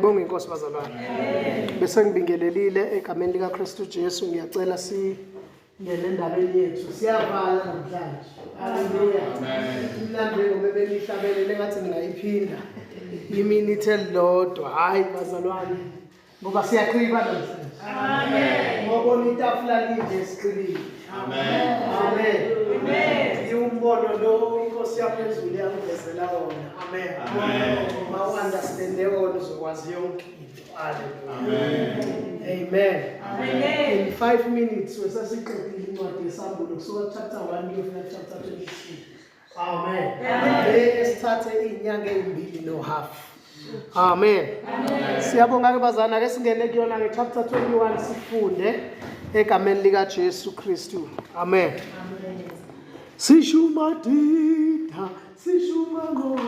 Ngiyayibonga inkosi bazalwane. Bese ngibingelelile egameni lika Kristu Jesu ngiyacela ngene endabeni yethu. Siyavala namhlanje. Haleluya. Amen. Imlandelo bebenihlabele lengathi ngingayiphinda. Iminute elilodwa. Hayi bazalwane. Ngoba siyaqiba namhlanje. Amen. Ngobona itafula linje esiqilile. Amen. Amen. Amen. Umbono lo inkosi yaphezulu yangivezela wona. Amen. Amen. Uma u-understande wona uzokwazi yonke into. Hallelujah. Amen. Amen. In 5 minutes wesasiqedile incwadi yesambulo kusuka chapter 1 kuyofika chapter 23. Amen. Amen. Esithathe izinyanga ezimbili no half. Amen. Amen. Siyabonga ke bazana ke singene kuyona nge-chapter 21 sifunde egameni lika Jesu Kristu. Amen. Amen. Sishuma dita, sishuma ngo.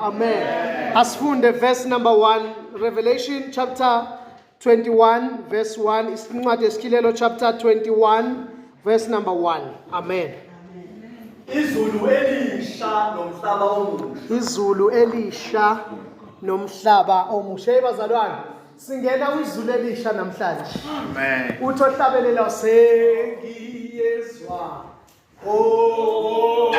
Amen. Asifunde verse number 1, Revelation chapter 21 verse 1, isincwadi esikhilelo chapter 21 verse number 1. Amen. Izulu elisha nomhlaba omusha. Izulu elisha nomhlaba omusha. Hey bazalwane, singena kwizulu elisha namhlanje. Amen. Uthi ohlabelela sengiyezwa. Oh.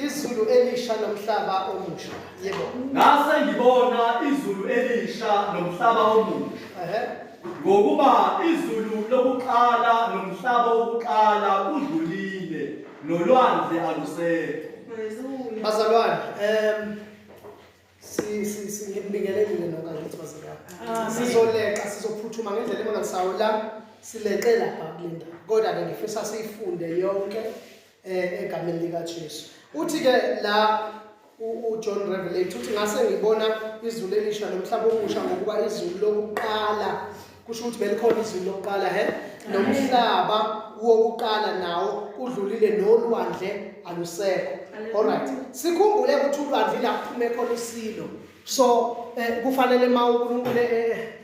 Izulu elisha nomhlaba omusha. Yebo. Ngase ngibona izulu elisha nomhlaba omusha. Ngokuba izulu lokuqala nomhlaba wokuqala udlulile nolwandle alusekho. Bazalwane, ngibingelelile nokuthi bazalwane. Sizoleqa sizophuthuma ngendlela emangasawula sileqe lapha kulinda. Kodwa ke ngifisa siyifunde yonke egameni lika Jesu. Uthi ke la uJohn Revelate uthi ngase ngibona izulu elisha nomhlaba omusha ngokuba izulu lokuqala kusho ukuthi belikhona izulu lokuqala nomhlaba wokuqala nawo udlulile nolwandle alusekho. Alright. Sikhumbule ukuthi ulwandle laphume khona isilo. So kufanele mawuNkulunkulu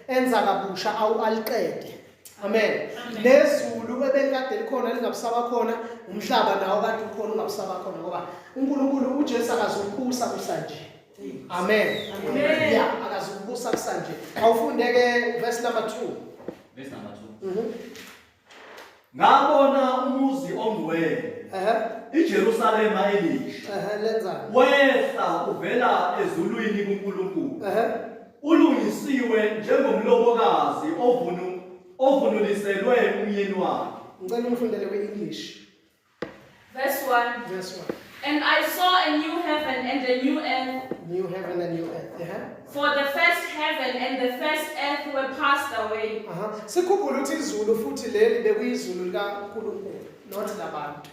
enza kabusha aliqede. Amen. Nezulu ebekade likhona lingabusaba khona, umhlaba nawo kade ukhona ungabusaba khona ngoba uNkulunkulu uJesu akazukubusa kusanje. Amen. Amen. Yeah, akazukubusa kusanje. Awufunde ke verse number 2. Verse number 2. Ngabona umuzi ongcwele. iJerusalema elisha. Lenza. Wehla uvela ezulwini kuNkulunkulu. Ulungisiwe njengomlobokazi ovunuliselwe umyeni wakhe. Ngicela umfundele kwe-English. Verse 1. Verse 1. And I saw a new heaven and a new earth. New heaven and new earth. For the first heaven and the first earth were passed away. Sikhumbula ukuthi izulu futhi leli bekuyizulu likaNkulunkulu, not labantu.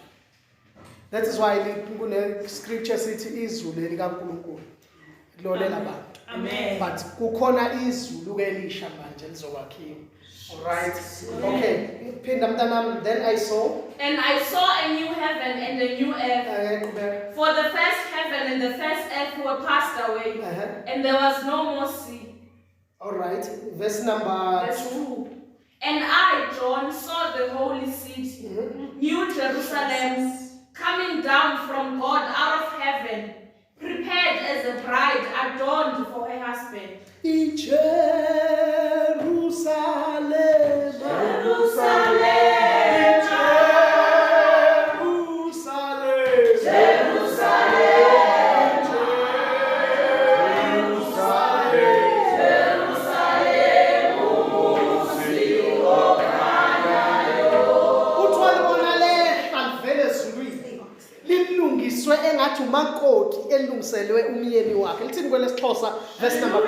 That is why kune scripture sithi izulu likaNkulunkulu lona labantu. Amen. But kukhona izulu kelisha manje lizokwakhiwa. All right. Okay. Then I saw. And I saw a new heaven and a new earth. For the first heaven and the first earth were passed away, and there was no more sea. All right. Verse number 2. And I, John, saw the holy city, New Jerusalem, coming down from God out of heaven, prepared as a bride adorned for her husband. Jerusalem, Jerusalem, engathi umakoti elungiselwe umyeni wakhe. Lithini kwelesixhosa verse number 2.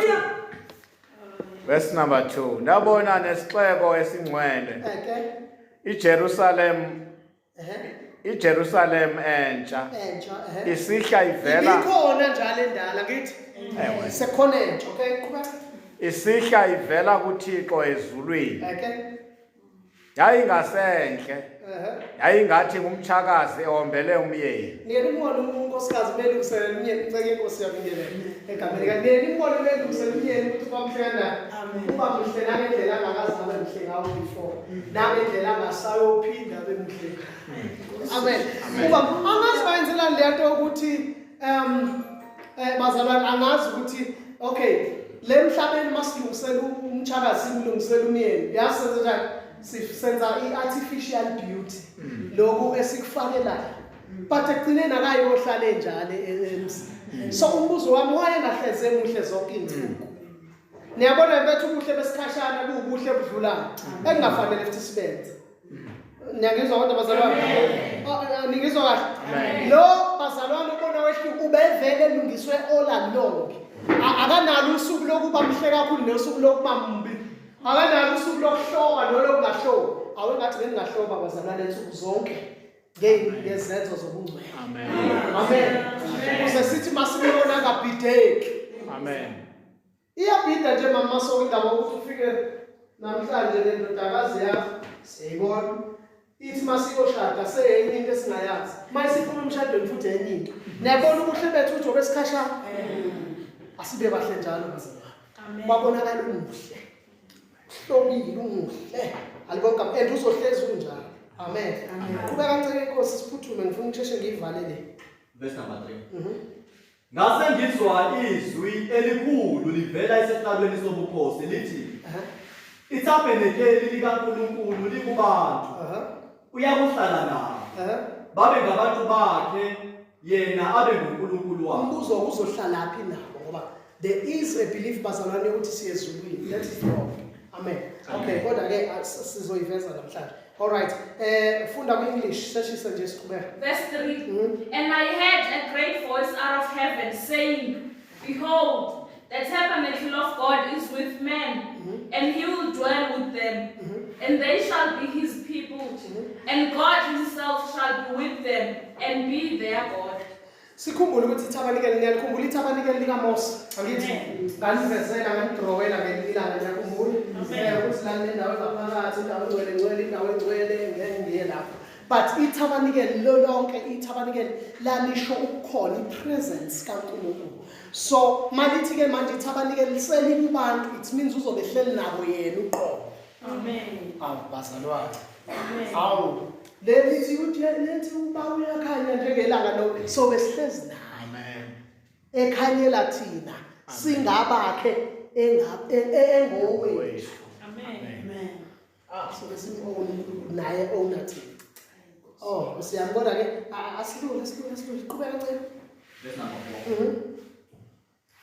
Verse number 2. Ndabona nesixeko esingcwele. iJerusalem entsha. Isihla ivela. Ikhona njalo endala ngithi. Sekhona entsha, okay? Qhubeka. Isihla ivela kuThixo ezulwini. Yayingasenhle. Yayingathi ngumtshakazi ohombele umyeni. Ngeke umbone unkosikazi belungiselela umyeni, uceke inkosi yabingelela egameni ka. Ngeke umbone belungiselela umyeni ukuthi bamhlenda. Uba mhle nangendlela angakazi abe mhle ngawo before. Nangendlela angasayophinda abe mhle. Amen. Uba angazi bayenzela le nto ukuthi bazalwane angazi ukuthi okay, le mhlabeni masilungisela umtshakazi silungisela umyeni. Yasenza njani? Senza i-artificial beauty lokhu esikufakelayo but ekugcineni akayohlala njalo emsini. So umbuzo wami wayengahleze emuhle zonke insuku. Niyabona bethu ubuhle besikhashana kubuhle budlulayo engafanele futhi sibenze. Niyangizwa kodwa bazalwane? Ningizwa kahle? Lo bazalwane ubona wehluka ubevele elungiswe all along. Akanalo usuku lokuba mhle kakhulu nosuku lokuba mbi. Akanalo usuku lokuhloba nolokungahloba. Awengathi ngingahloba bazalwane insuku zonke ngezenzo zobungcwele. Amen. Amen. Kuze sithi masibona ngabhideki. Amen. Iyabhida nje mama sonke indaba ukuthi ufike namhlanje lendodakazi yakho siyibona. Ithi masiyoshada seyini into esingayazi. Mayisiphuma emshadweni futhi enye into. Niyabona ubuhle bethu uthi obesikhashana. Asibe bahle njalo bazalwane. Amen. Babonakala umuhle. Hlobile umuhle. Alibonke and uzohlezi unjalo. Amen. Kuba kancane inkosi siphuthume ngifuna ukusheshe ngiyivalele. Verse number 3. Ngase ngizwa izwi elikhulu livela esihlalweni sobukhosi lithi ithabenekeli likaNkulunkulu likubantu. Uyakuhlala nabo. Babe ngabantu bakhe yena abe nguNkulunkulu wabo. Umbuzo uzohlala phi nabo ngoba there is a belief bazalwane ukuthi siyezulwini. That is wrong. Amen. Okay, kodwa ke sizoyiveza namhlanje. All right. Funda ku-English. Seshisa nje siqhubeka. Verse 3. And I heard a great voice out of heaven saying, Behold, the tabernacle of God is with men, and he will dwell with them, and they shall be his people, and God himself shall be with them and be their God. Sikhumbule ukuthi ithabanikeli niyalikhumbula ithabanikeli likaMose. Angithi ngalivezela ngalidrowela ngelilanga niyakhumbula. Ukuthi la nendawo ngaphakathi indawo engcwele indawo engcwele ngiye lapho. But ithabanikeli lonke ithabanikeli lalisho ukukhona ipresence kaNkulunkulu. So malithi ke manje ithabanikeli liseli kubantu it means uzobe hleli nabo yena uqobo. Amen. Bazalwane. Awu lethi lethi uba uyakhanya njengelanga no so besihlezi naye. Amen. Ekhanyela thina singabakhe engowethu. Amen. So besimbona naye onathi. Oh siyambona ke asidlule qhubeka ncane. Verse number 4.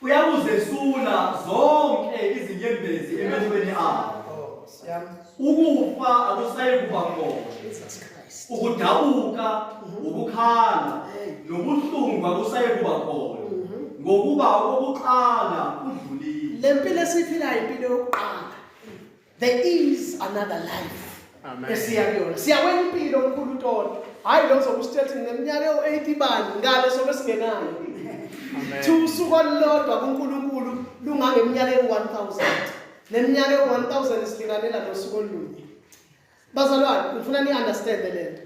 Uyakuzesula zonke izinyembezi emehlweni akho. Oh siyam Ukufa akusayi kuba khona. Jesus Christ. Ukudabuka, ukukhala, nobuhlungu akusayi kuba khona. Ngokuba okokuqala kudlulile. Lempilo esiphilayo impilo yokuqala. There is another life. Amen. Esiyakuyona. Siyawena impilo omkhulu uTola. Hayi lo zokusithethi neminyaka yo80 bani ngale sobe singenayo. Amen. Usuku olulodwa kuNkulunkulu lungangeminyaka e1000. Neminyaka e1000 isilinganela nosuku olunye. Bazalwane, ngifuna ni understand le nto.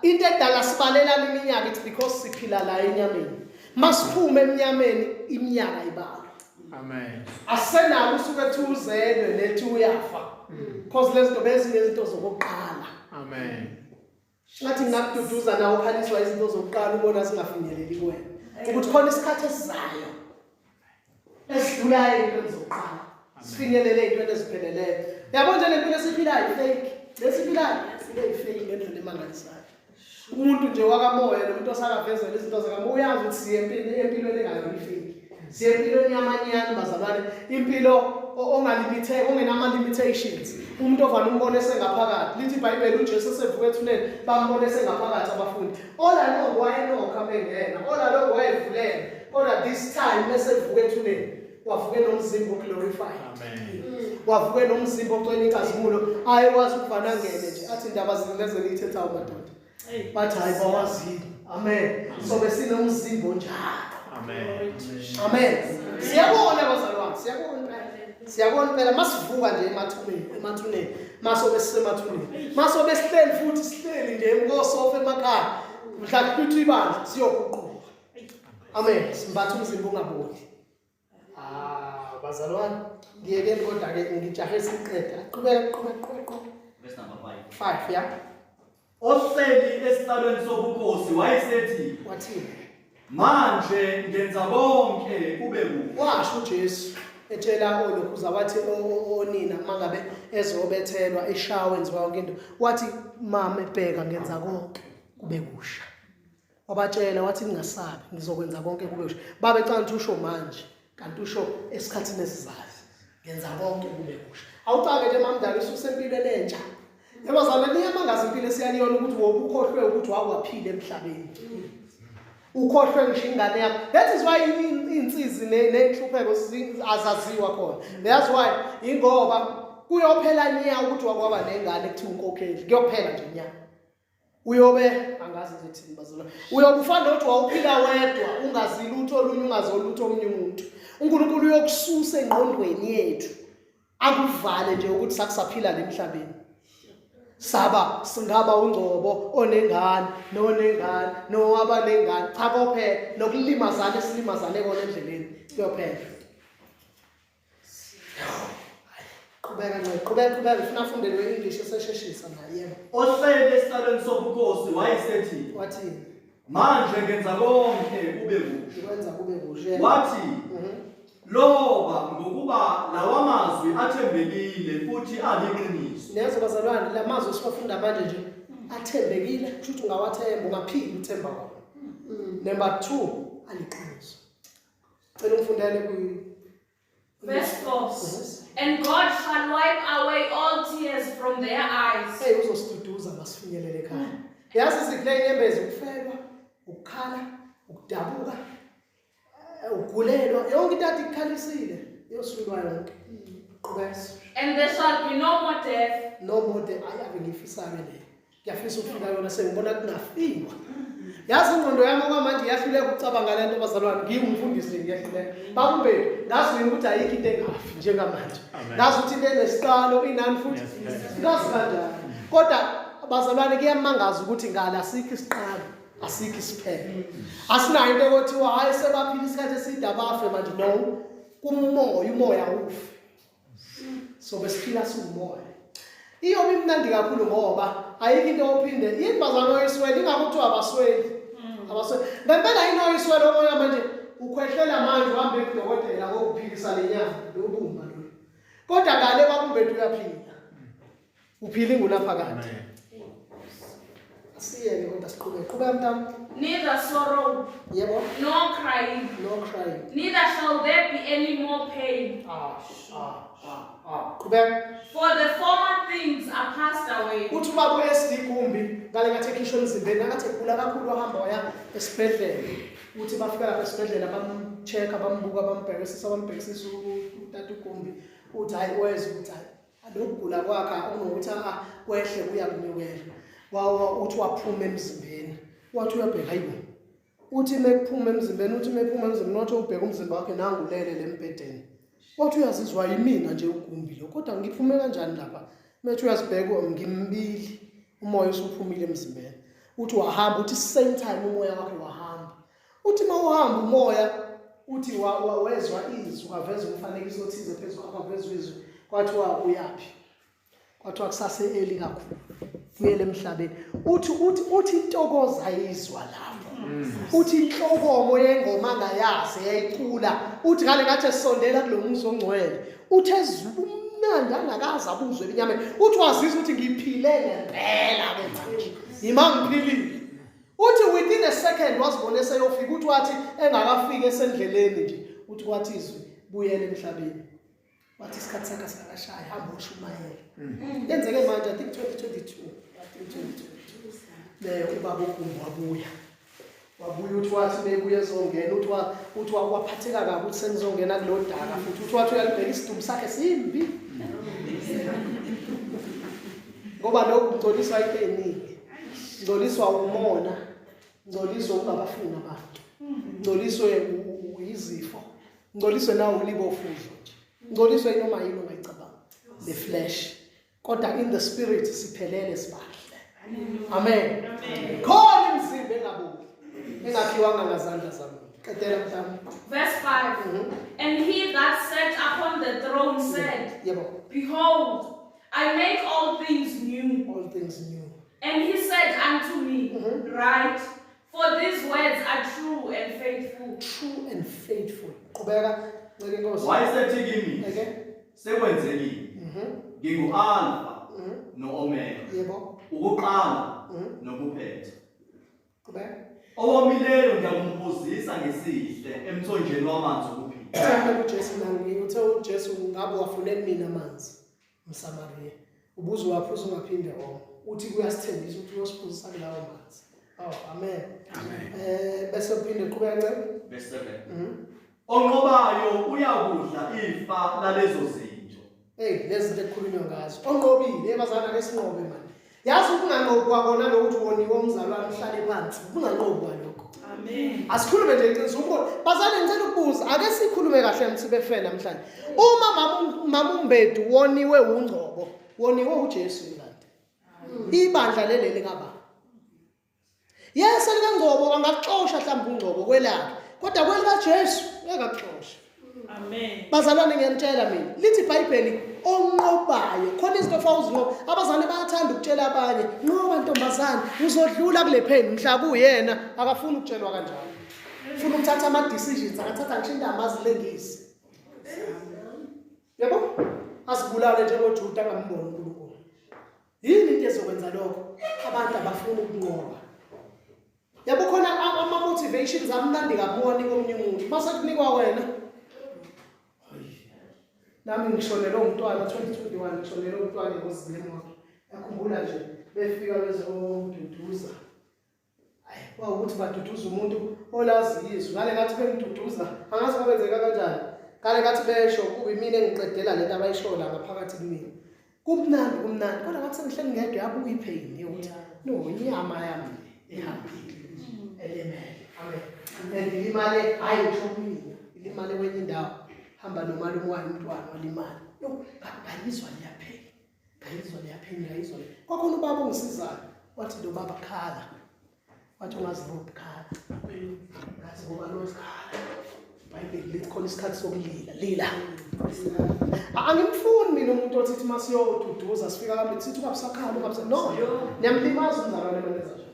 Into edala sibalela iminyaka it's because siphila la enyameni. Masiphume eminyameni iminyaka ibalwa. Amen. Asenalo usuku ethuzelwe lethi uyafa. Because lezinto bezinto zokuqala. Amen. Ngathi ngakududuza nawo ukhaliswa izinto zokuqala ubona singafinyeleli kuwena. Ukuthi khona isikhathi esizayo. Esidlulayo into zokuqala. Sifinyelele into ezipheleleyo. Yabona nje lempilo esiphilayo fake. Lesiphilayo fake ngendlela emangalisayo. Umuntu nje wakamoya nomuntu osakavezela izinto zakamoya uyazi ukuthi siye empilweni engayifiki. Siye empilweni yamanyani bazalwane. Impilo ongalimitheki ongenama limitations. Umuntu ovana umbone sengaphakathi. Lithi iBhayibheli uJesu sevuka ethuneni bambone sengaphakathi abafundi. Ola lo wayenokha bengena. Ola lo wayevulela. Kodwa this time mesevuka ethuneni wavuke nomzimba oglorify. Amen. Wavuke nomzimba ocwela inkazimulo ayekwazi ukuvana ngene nje athi indaba zilezele ithethayo madoda. Bathi hayi bawazile. Amen. So besinomzimba onjalo. Amen. Amen. Siyabona bazalwane, siyabona phela masivuka nje emathuneni, masobe sisemathuneni. Masobe sihleli futhi sihleli nje ngosofa emakhaya. Mhla kuthi ibandla siyokuquqa. Amen. Simbatha umzimba ungaboli. Bazalwane, ngiyeke kodwa ke ngijahe siqeda. Qhubeka. Verse number 5 yeah. Ohleli esihlalweni sobukhosi wayesethi, Wathini? manje ngenza konke kube kuhle. Washo uJesu etshela olokhuza wathi onina mangabe ezobethelwa eshawe enziwa yonke into. Wathi mama ebheka ngenza konke kube kusha. Wabatshela wathi ningasabi ngizokwenza konke kube kusha. Babecanga ukuthi usho manje kanti usho esikhathini esizayo. Ngenza konke kube kusha. Awucabe nje mamdala usempilweni entsha. Yabazalwane niyamangaza impilo esiyaliyona ukuthi wobukhohlwe ukuthi wakwaphila emhlabeni. Ukhohlwe ngisho ingane yakho. That is why insizi nenhlupheko azaziwa khona. That's why ingoba kuyophela nya ukuthi wakwaba nengane ekuthiwa unkokheli. Kuyophela nje nya. Uyobe angazi nje thini bazalwane. Uyokufana nokuthi wawuphila wedwa ungazili utho olunye ungazolutho omunye umuntu. uNkulunkulu uyokususa engqondweni yethu. Akuvale nje ukuthi sakusaphila lemhlabeni. Saba singaba ungcobo onengane nonengane nowaba nengane cha kophela nokulimazana esilimazane kona endleleni kuyophela. Qhubeka ufuna afundele we-English esesheshisa naye. Ohleli esihlalweni sobukhosi wayesethi, Wathini? manje ngenza konke kube kuhle. Ikwenza kube kuhle. Wathi, loba ngokuba lawa mazwi athembekile futhi aliqiniso. Nezo bazalwane lamazwi siwafunda manje nje athembekile futhi ungawathemba ungaphila uthemba kwawo. Number 2 aliqiniso. Cela ungifundele ku Verse 4. And God shall wipe away all tears from their eyes. Hey uzosiduduza masifinyelele ekhaya. Yazi sikule inyembezi ukufelwa, ukukhala, ukudabuka, ugulelwa, yonke into athi ikhalisile yosulwa yonke. Qhubeka. And there shall be no more death, No more death. Ayabe ngifisa ke le. Ngiyafisa ukufika yona sengibona kungafiwa. yazi ingqondo yami okwamanje iyahluleka ukucabanga le nto bazalwane ngingumfundisi nje ngiyahluleka bakumbethu ngazi ukuthi ayikho into engafi njengamanje ngazi ukuthi into enesiqalo inani futhi ngazi kanjani kodwa bazalwane kuyamangaza ukuthi ngala asikho isiqalo asikho isiphelo asinayo into ekuthiwa hayi sebaphila isikhathi eside abafe manje no umoya ufe so besiphila siumoya iyo imnandi kakhulu ngoba ayikho into ophinde yini bazalwane oyiswele ingakuthiwa abasweli ngempela yini oyiswele omoya manje ukhwehlela manje uhambe kudokotela ngokuphilisa lenyama lobumba lo kodwa ngale bakumbethu uyaphila uphila ingunaphakade asiyeke kodwa siqhubeka mntana Neither sorrow yebo nor crying, neither shall there be any more pain. qhubeka For the former things are passed away. uthi ubaba uSD Kumbi ngale ngathi ekhishwa emzimbeni ngathi egula kakhulu wahamba waya esibhedlela uthi bafika lapha esibhedlela bamcheck bambuka bambhekisisa utata uGumbi uthi hayi weza ukuthi hayi lokugula kwakhe unokuthi kwehle kuyakunyukela uthi waphuma emzimbeni wathi uyabheka hayibo uthi mekuphuma emzimbeni nothi ubheka umzimba wakhe nangulele lembedeni wathi uyazizwa yimina nje uGumbi lo kodwa ngiphume kanjani lapha methi uyasibheka ngimbili umoya usuphumile emzimbeni uthi wahamba uthi same time umoya wakhe wahamba uthi mawuhamba umoya uthi wezwa izwi ukaveza umfanekiso othize phezulu akaveza izwi kwathiwa uyapi kwathiwa kusase eli kakhulu uyele emhlabeni uthi intokozo ayizwa lapho uthi inhlokomo yengoma ngayazi yayicula uthi ngale ngathi esondela kulomuzi ongcwele uthi ezulu umnandi angakaza abuzwe enyameni uthi wazizwa ukuthi ngiphile ngempela ke manje yima ngiphilile uthi within a second wazibona eseyofika uthi wathi engakafika esendleleni nje uthi kwathi izwi buyele emhlabeni wathi isikhathi sakhe sikashaya hamba ushumayela yenzeke manje I think 2022 le ubaba uGumbi wabuya uthi wathi bebuye ezongena uthi waphatheka kabi uthi sengizongena kulodaka futhi uthi wathi uyalibheka isidumbu sakhe simbi ngoba lokhu ngcoliswa into eningi ngcoliswa umona ngcoliswa ungabafuna abantu ngcoliswe izifo ngcoliswe nawo ulibofuzo ngcoliswe inoma yini ongayicabanga the flesh kodwa in the spirit siphelele sibahle amen khona imizimba engaphiwanga ngazandla zami qedela mntana Verse 5. And he that sat upon the throne said, Behold, I make all things new. And he said unto me, Write, for these words are true and faithful. Qhubeka ncike Nkosi. Wayesethi kimi sekwenzekile ngingu-Alpha no-Omega ukuqala nokuphetha owomileyo ngiyakumphuzisa ngesihle emthonjeni wamanzi okuphila uJesu uthe uJesu ngabe wafunela mina amanzi umSamariya ubuzo waphuza ungaphinde uthi kuyasithembisa ukuthi uyosiphuzisa kulawo manzi amen bese uphinde qhubeka ncane verse 7 onqobayo uyakudla ifa lalezo zinto lezi zinto ekukhulunywa ngazo onqobile ebazana lesinqobe manje yazi ukunganqobwa kona lokuthi woniwe umzalwane uhlale phansi ukunganqobwa lokho amen asikhulume nje iqiniso umkhulu bazane ngicela ukubuza ake sikhulume kahle mthibefela namhlanje uma mama umbethu woniwe ungcobo woniwe uJesu kanti ibandla lelele ngaba yesa likangcobo angaxoshwa mhlawumbe ungcobo kwelakhe kodwa kwelika Jesu uyakaxoshwa amen bazalwane ngiyamtshela mina lithi iBhayibheli onqobayo khona izinto fawuzinqoba abazane bayathanda ukutshela abanye nqoba ntombazane uzodlula kule pheni mhla kuyena akafuni ukutshelwa kanjalo ufuna ukuthatha ama decisions akathatha ngisho indaba azilengisi yabo asibulale njengoJuda angamboni uNkulunkulu yini into ezokwenza lokho abantu abafuna ukunqoba yabo khona ama motivations amnandi kaboni komunye umuntu mase kunikwa wena nami ngishonelwe umntwana 2021 ngishonelwe umntwana ngozini wakhe yakhumbula nje befika bezoduduza ukuthi baduduza umuntu olazi izwi ngale ngathi bengiduduza angazi kwenzeka kanjani ngale ngathi besho kube mina engiqedela lento abayishola ngaphakathi kimi kumnandi kodwa ngathi sengihleli ngedwa yabuya ipain yokuthi no inyama yami ehambile ilimale ayishopini ilimale kwenye indawo hamba nomalume wayo umntwana walimala yo ngayizwa liyaphela kwakhona ubaba ongisizayo wathi lo baba khala wathi ungazibophi khala ngathi ngoba losikhala iBhayibheli lithi khona isikhathi sokulila angimfuni mina umuntu othi masiyoduduza sifika kambe sithi ubabusakhala no niyamlimaza umzalwane emenza nje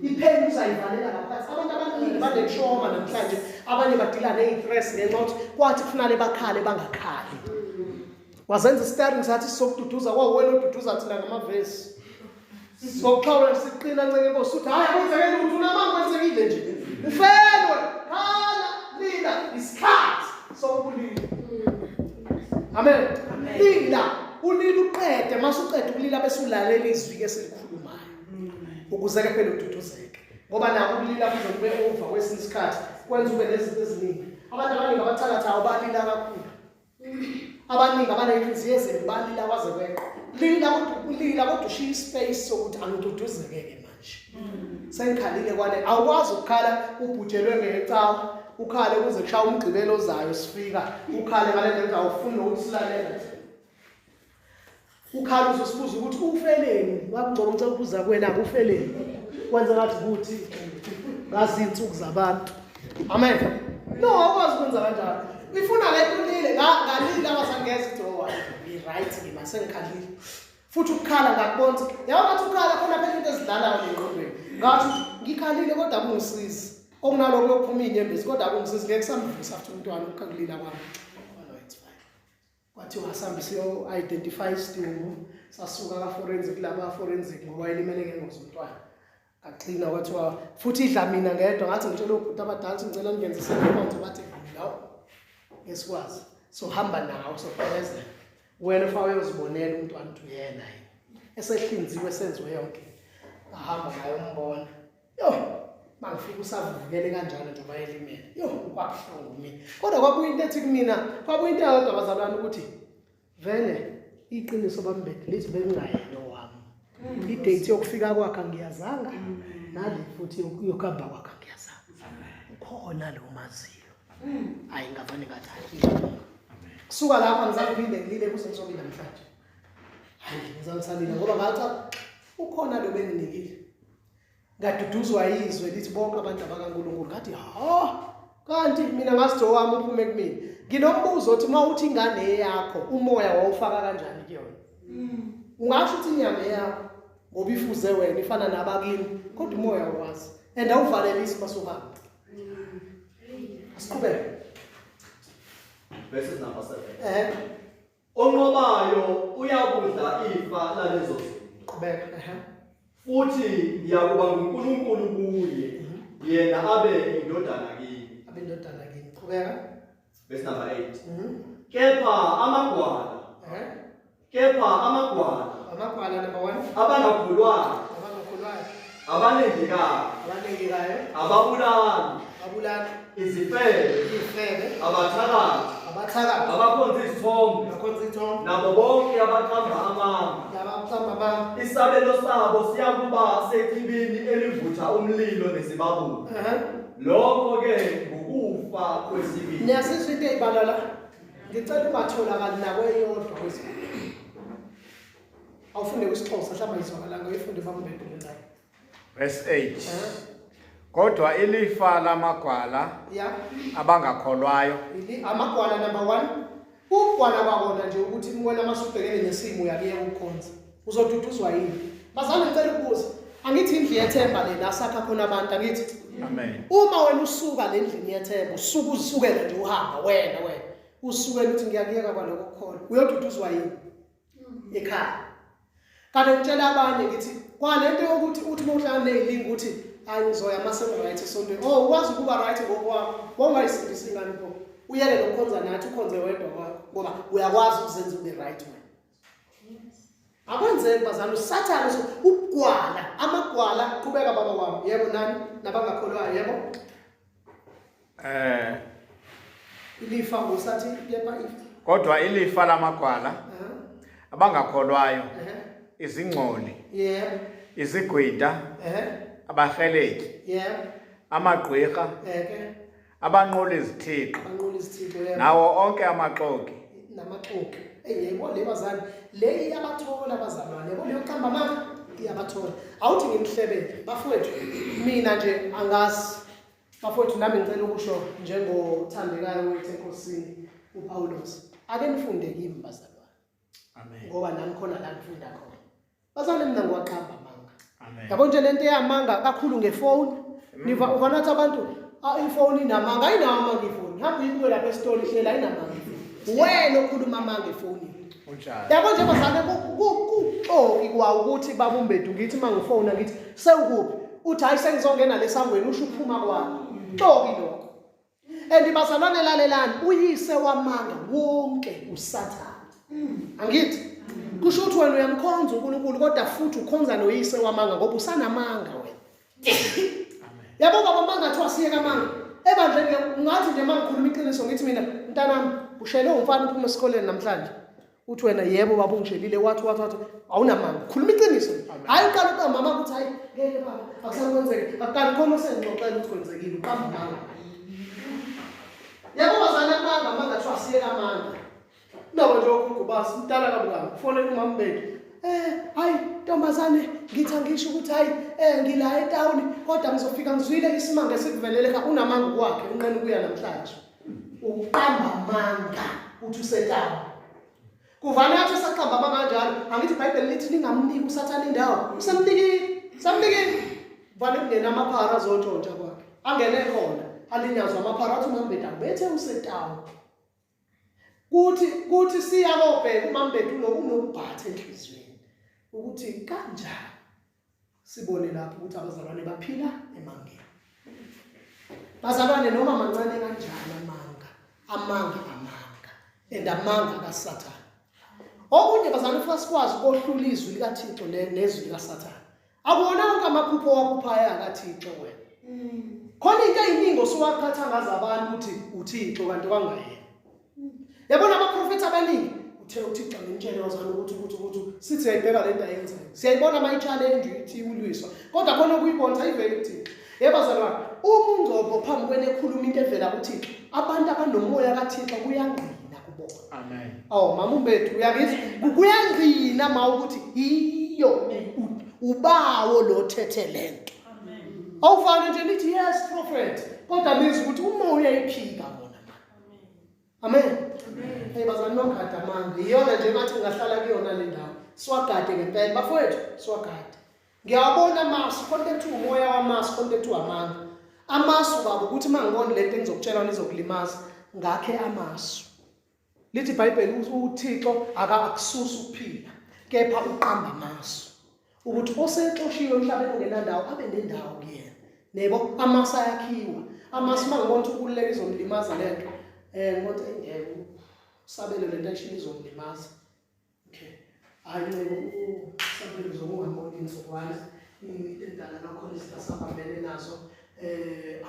ipheni uzayivalela ngaphansi abantu abaningi banetrauma namhlanje abanye badila nestress ngenxa yokuthi kwathi kufanele bakhale bangakhali wazenza staring sathi sokududuza kwawena oduduza thina ngamavesi sokuxawula siqina nceke Nkosi uthi hayi kwenzekile ukuthi unamanga kwenzekile nje ufelwe khala lila isikhathi sokulila amen lila ulila uqede masuqede ukulila bese ulalela izwi ke selikhulumayo ukuze ke phela ududuzeke ngoba nako ukulila kuzokube over kwesinye isikhathi kwenza ube nezinto eziningi abantu abaningi abathakatha awubalila kakhulu abaningi abanenhliziyo ezibalila kwaze kweqe lila kodwa ushiya ispace sokuthi angiduduzeke manje sengikhalile kwane awukwazi ukukhala ubhujelwe ngecawa ukhale kuze kushaya umgqibelo ozayo sifika ukhale ngale nto awufuni nokuthi silalela ukhale uzosibuza ukuthi ufeleni wabungcono ngicela ukubuza kuwena ufeleni kwenza ngathi ukuthi ngazi insuku zabantu amen no awukwazi ukwenza kanjalo ifuna le kulile ngalila abasangeza idowa right ngima sengikhalile futhi ukukhala ngakubona yabo bathi ukukhala khona phela into ezidlalayo engqondweni ngathi ngikhalile kodwa kungisizi okunaloko lokuphuma inyembezi kodwa akungisizi ngeke samvisa futhi umntwana ukukhalila kwami it's fine kwathi wasambe siyo identify isidingo sasuka ka forensic laba forensic ngoba ilimele ngengozi umntwana kaxina kwathiwa futhi idla mina ngedwa ngathi ngitshela ubhuti abadala ngicela ngenze isenkonzo bathi no ngesikwazi so hamba nawo sophezela wena ufake uzibonela umntwana uthi uyena esehlinziwe senziwe yonke ahamba naye umbona yo mangifika usavukele kanjalo nje bayelimele yo kwabuhlungu mina kodwa kwakuyinto ethi kumina kwakuyinto yodwa abazalwane ukuthi vele iqiniso bambethe lithi bengayena wami idate yokufika kwakhe ngiyazanga nale futhi yokuhamba kwakhe ngiyazanga ukhona lo maziyo hayi ngavane ngathi kusuka lapha ngizaphinde ngilile kusensobile namhlanje hayi ngizamsalila ngoba ngathi ukhona lo benginikile ngaduduzwa izwe lithi bonke abantu abakaNkulunkulu ngathi kanti mina ngasijo wami uphume kumina nginombuzo othi mawuthi ingane yakho umoya wawufaka kanjani kuyona ungasho ukuthi inyama yakho ngoba ifuze wena ifana nabakini kodwa umoya wazi and awuvalelisi basuhamba asiqhubeke verses number 7 onqobayo uyakudla ifa lalezo zinto qhubeka futhi ngiyakuba uNkulunkulu kuye yena abe indodana kimi abendodana kimi qhubeka verse number 8 kepha amagwala amagwala number 1 abangakholwayo abanengekayo ababulali izifebe abathakathi abakhonza izithombe nabo bonke abaqamba amanga isabelo sabo siyakuba sechibini elivutha umlilo nesibabuli lokho-ke ngokufa kwesibili niyasizwa into eyibalala ngicela ungatholakali nakweyodwa kwesibili awufunde kwisixhosa mhlawumbe izwakalanga uyifunde bambedule nayo verse 8 kodwa ilifa lamagwala abangakholwayo amagwala number 1 ugwala kwakona nje ukuthi wena masubhekene nesimo uyakuyeka ukukhonza uzoduduzwa yini bazame ngicela ukubuza angithi indlu yethemba lena asakha khona abantu angithi amen uma wena usuka le ndlini yethemba usukela nje uhamba wena usukela uthi ngiyakuyeka kwaloko kukhona uyoduduzwa yini ekhaya kanti ngitshela abanye ngithi kwalento yokuthi uthi mawuhlangana nezilingi ukuthi hayi ngizoya right esontweni ukwazi ukuba right ngokwakho wongayisindisi ingane pho uyeke nokukhonza nathi ukhonze wedwa kwakho ngoba uyakwazi ukuzenza ube right wena akwenzeki bazana usathane ukugwala amagwala qhubeka baba wami yebo nani nabangakholwayo yebo ilifa ngosathi yepa ifa kodwa ilifa lamagwala abangakholwayo izingcoli izigwida abaheleki amagqwirha abanqola izithixo banqola izithixo yebo nawo onke amaxoki namaxoki yebo le bazali le iyabathola abazalwane yebo leyo qamba mama iyabathola awuthi ngimhlebele bafowethu mina nje angazi bafowethu nami ngicela ukusho njengothandekayo wethu enkosini uPawulos ake nifunde kimi bazalwane amen ngoba nami khona la ngifunda khona bazalwane mina ngiwaqamba manga amen yabo nje lento eyamanga kakhulu ngefoni niva uvanathi abantu ifoni inamanga ayinawo amanga ifoni hamba uyibuke lapha esitoli hlela ayinamanga wena okhuluma amanga efoni unjani yabo nje bazalwane kuxoki kwawo ukuthi babumbethu ngithi mangifona ngithi sewukuphi uthi hayi sengizongena lesangweni usho uphuma kwami xoki lokho andibazalwane lalelani uyise wamanga wonke uSathane angithi kusho ukuthi wena uyamkhonza uNkulunkulu kodwa futhi ukhonza noyise wamanga ngoba usanamanga wena yabo baba mangathiwa siyeka amanga ebandleni ngathi nje mangikhuluma iqiniso ngithi mina mntanami ushele umfana uphuma esikoleni namhlanje uthi wena yebo baba ungishelile wathi awunamanga khuluma iqiniso hayi uqala uqamba mama uthi hayi ngeke baba akusakwenzeke akukani khona sengixoxela ukuthi kwenzekile uqamba mama yabo bazana manga athiwa siyeka amanga nabo nje ukugubasa umntana kabukami kufonela umama bethu hayi ntombazane ngithi angisho ukuthi hayi ngila etawuni kodwa ngizofika ngizwile isimanga sikuvelele ka unamanga kwakhe unqene kuya namhlanje uqamba amanga uthi usetawuni kuvana yathi saqamba amanga kanjalo angithi iBhayibheli lithi ningamniki uSathane indawo samnikini vale kungena amaphara azotshontsha kwakhe angene khona alinyazwa amaphara athi umambethu abethe usetawuni kuthi siya kobheka umambethu unokubhatha enhlizweni ukuthi kanjani sibone lapho ukuthi abazalwane baphila emangeni bazalwane noma mancane kanjani amanga amanga kaSathane okunye bazalwane futhi sikwazi ukuhlula izwi likaThixo nezwi likaSathane akuwona wonke amaphupho waphuphayo kaThixo wena khona into eyiningi osuwaqhatha ngazo abantu uthi uThixo kanti kwangayena yabona abaprofeti abaningi uthe uThixo ngintshele wazana ukuthi sithi ayibheka lento ayenzayo siyayibona ama challenge ithi ulwiswa kodwa khona kuyibona ayivele uThixo yebazalwane uma ungcobo phambi kwene ekhuluma into evela kuThixo abantu abanomoya kaThixo kuyangqina kubona amen mama umbethu uyakithi kuyangqina mawukuthi iyo ubawo lo thethe lento amen awufana nje nithi yes prophet kodwa mizi ukuthi umoya uyayiphika bona amen hey bazalwane nogada amanga iyona nje ngathi ngahlala kuyona le ndawo siwagade ngempela bafowethu siwagade ngiyabona amasu contact umoya wamasu contact amanga amasu baba ukuthi mangibona lento engizokutshela nizokulimaza ngakhe amasu lithi iBhayibheli uThixo akakususa ukuphila kepha uqamba amasu ukuthi osexoshiwe emhlabeni ongenandawo abe nendawo kuyena nebo amasu ayakhiwa amasu mangibona ukuthi ukululeka izomlimaza lento ngonto engeke sabele lento ayishilo izomlimaza okay hayi ncebo sabele zokungamoni insokwazi indala lokho lesasabambene nazo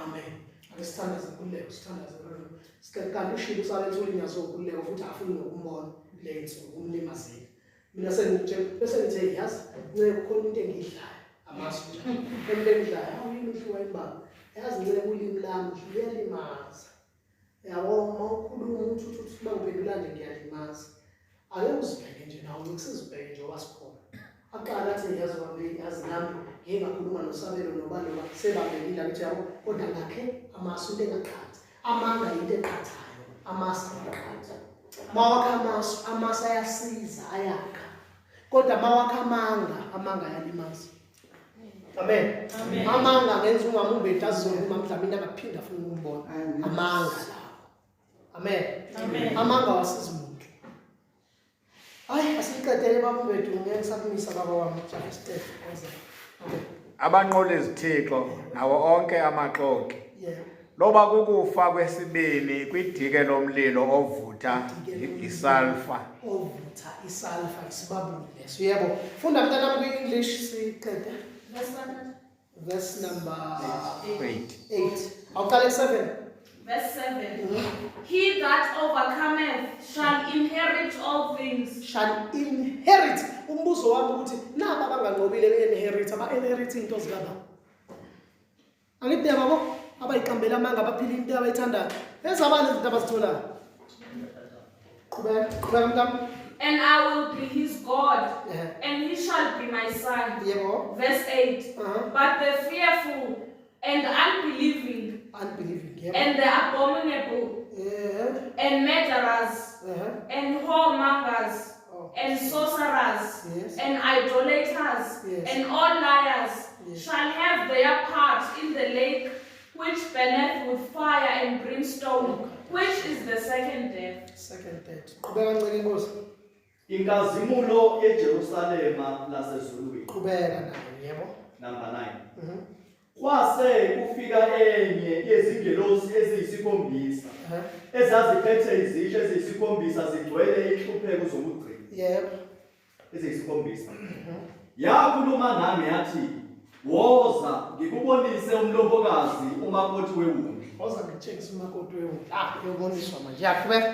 amen akesithandaze kuleko sithandaze kuleko sikanti ushilo usalenza ulinyazo kuleko futhi afuni nokumbona lenzo umlimazeli mina bese ngithe yazi ncebo khona into engidlayo amasu into engidlayo awuyini uhluwa imbaba yazi ncebo ulimi lami liyalimaza yabo mawukhuluma ukuthi mangiphendulane ngiyalimaza ake uzibheke nje nawe ukusizibheke nje wasikhona aqala athi yazi wami yazi nami ngingakhuluma nosabelo nobani sebabekile ukuthi yabo kodwa ngakhe amasu into engaqhathi amanga into eqhathayo amasu aqhatha mawakha amasu ayasiza ayakha kodwa mawakha amanga ayalimaza amen amanga ngenza ungamumbethu azizokuma mhlawumbe angaphinda futhi umbona amanga amen amanga wasiza umuntu hayi asiqedele babumbethu ngeke sakumisa baba wami Steph abanqola izithixo nawo onke amaxoki loba kukufa kwesibini kwidike lomlilo ovutha isulfur isibabuli leso yebo funda mntanami kwi-English siqede verse number 8 awuqale 7 Verse 7. He that overcometh shall inherit all things. Shall inherit. Umbuzo wami ukuthi naba abanganqobile be-inherit aba-inherit into zikaba. Angithi yabo abayiqambela amanga abaphila into abayithandayo. Ezabani izinto abazitholayo? Qhubeka mntana. And I will be his God, and he shall be my son. Yebo. Verse 8. But the fearful and unbelieving, Yebo. and the abominable, and murderers, and whoremongers, and sorcerers, and idolaters, and all liars shall have their part in the lake which burneth with fire and brimstone, which is the second death. Second death. Qhubeka kancane Nkosi. Inkazimulo yeJerusalema lasezulwini. Qhubeka nayo, yebo. Number 9. Kwase kufika enye yezingelosi eziyisikhombisa ezaziphethe izitsha eziyisikhombisa zigcwele inhlupheko zokugcina. Yebo. Eziyisikhombisa. Yakhuluma nami yathi, "Woza ngikubonise umlobokazi umakoti wewundlu." Woza ngitshengise umakoti wewundlu. Uyoboniswa manje. Yaqhubeka.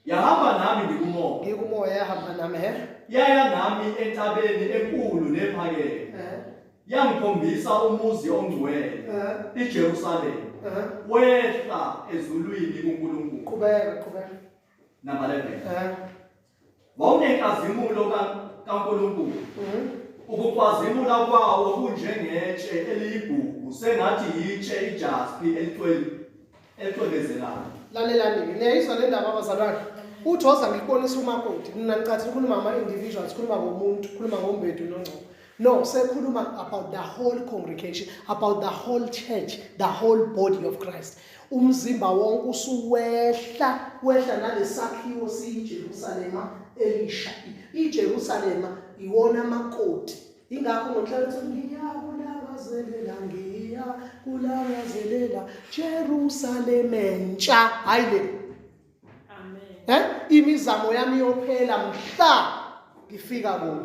Yahamba nami ngikumoya. Ngikumoya yahamba nami Yaya nami entabeni enkulu nephakeme. Yangikhombisa umuzi ongcwele, iJerusalema. Wehla ezulwini kuNkulunkulu. Qhubeka. Number 11. Wawunenkazimulo kaNkulunkulu. Ukukwazimula kwawo kunjengetshe eliyigugu sengathi yitshe ijaspi elithwebezelayo. Lalelani, niyayizwa le ndaba abazalwane. Uthi woza ngikubonisa umakoti. Mina ngicathi sikhuluma ama-individuals, sikhuluma ngomuntu, sikhuluma ngombhedu nongqobo. No, sekhuluma about the whole congregation, about the whole church, the whole body of Christ. Umzimba wonke usuwehla nalesakhiwo siyiJerusalema elisha. iJerusalema iwona makoti. Ingakho ngohlala ngiyakulangazelela Jerusalem entsha. Hayile. Amen. Imizamo yami yophela mhla ngifika kuwo.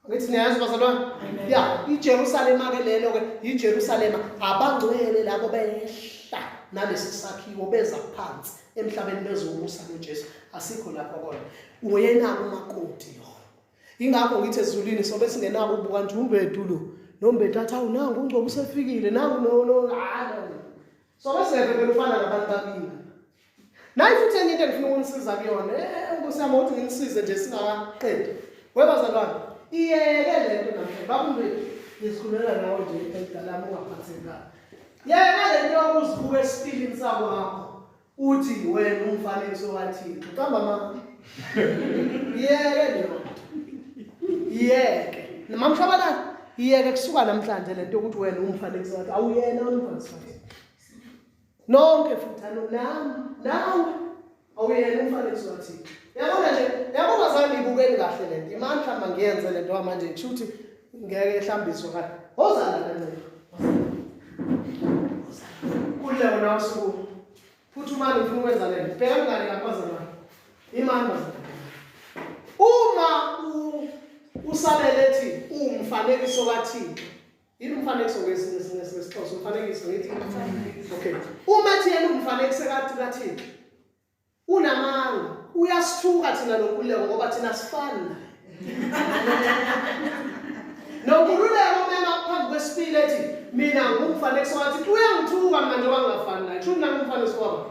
Ngithi niyazi bazalwane? Yeah, iJerusalema ke lelo ke iJerusalema abangcwele labo behla nalesi sakhiwo beza phansi emhlabeni bezobusa noJesu. Asikho lapho kodwa. Uyena umakoti lo. Ingakho ngithi ezulwini sobe singenako ubuka nje umbhedu lo. Nombhedu athi awunanga ungcobo usefikile nangu no. Sobe singeke ufana nabantu babini. Nayi futhi enye into engifuna ukunisiza kuyona. Nkosi yami uthi nginisize nje singakaqedi. Webazalwane, iyeke lento namhlanje. Babumbethu ngisikhulumela nawe nje edalama ungaphathekanga. Yeke lento yokuzibuka esipilini sabo ngakho. Uthi wena umfanekiso kaThixo. Qamba mama. Yeke lento. Yeke. Namamshabalala. Yeke kusuka namhlanje lento ukuthi wena umfanekiso kaThixo. Awuyena umfanekiso kaThixo. Nonke futhi nawe awuyena umfanekiso kaThixo. Yabona nje, yabona zami ibukeni kahle lento. Imani mhlamba ngiyenze lento manje ngishuthi ngeke ehlambiswe kahle. Wozana kancane. Kule wona usuku. Futhi manje ngifuna ukwenza lento. Bheka ngani ngapazana. Imani bazana. Uma usabele ethi umfanekiso kaThixo. Yini umfanekiso ngesixhosa umfanekiso ngithi okay. Uma ethi yena umfanekiso kaThixo. Unamanga uyasithuka thina nokuleko ngoba thina sifana. Nokululeko mema phambi kwesipili ethi mina ngumfanekiso kaThixo uyangithuka manje wangafani naye. Futhi nami umfanekiso wami.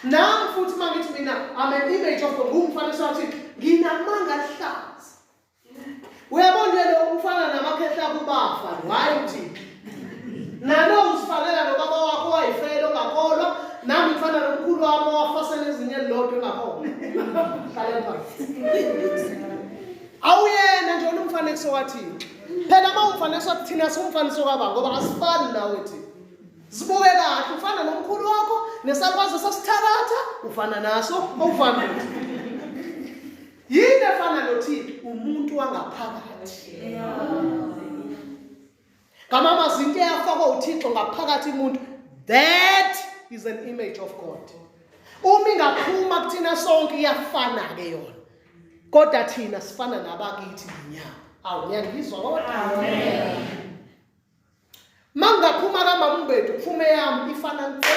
Nami futhi mangithi mina I'm an image of God ngumfanekiso kaThixo nginamanga ahlaza. Uyabona lo ufana namakhehla kubafa hayi uthi. Nalo usifanele nobaba wakho wayifela ongakholwa. Nami ngifana nomkhulu wami wafasela ezinye elilodwa engakholwa. Hlala phansi. Awuyena nje umfanekiso kaThixo. Phela uma umfanekiso thina somfanekiso kaBaba ngoba asifani nawe thi. Sibuke kahle ufana nomkhulu wakho nesakwazi sasitharatha ufana naso awufani nathi. Yini efana noThixo umuntu wangaphakathi. Kama mazinto yafakwa uThixo ngaphakathi umuntu that is an image of God. Uma ingaphuma kuthina sonke iyafana ke yona. Kodwa thina sifana nabakithi inyama. Awu ngiyangizwa kodwa. Amen. Mangaphuma kamama umbethu kuphume yami ifana nje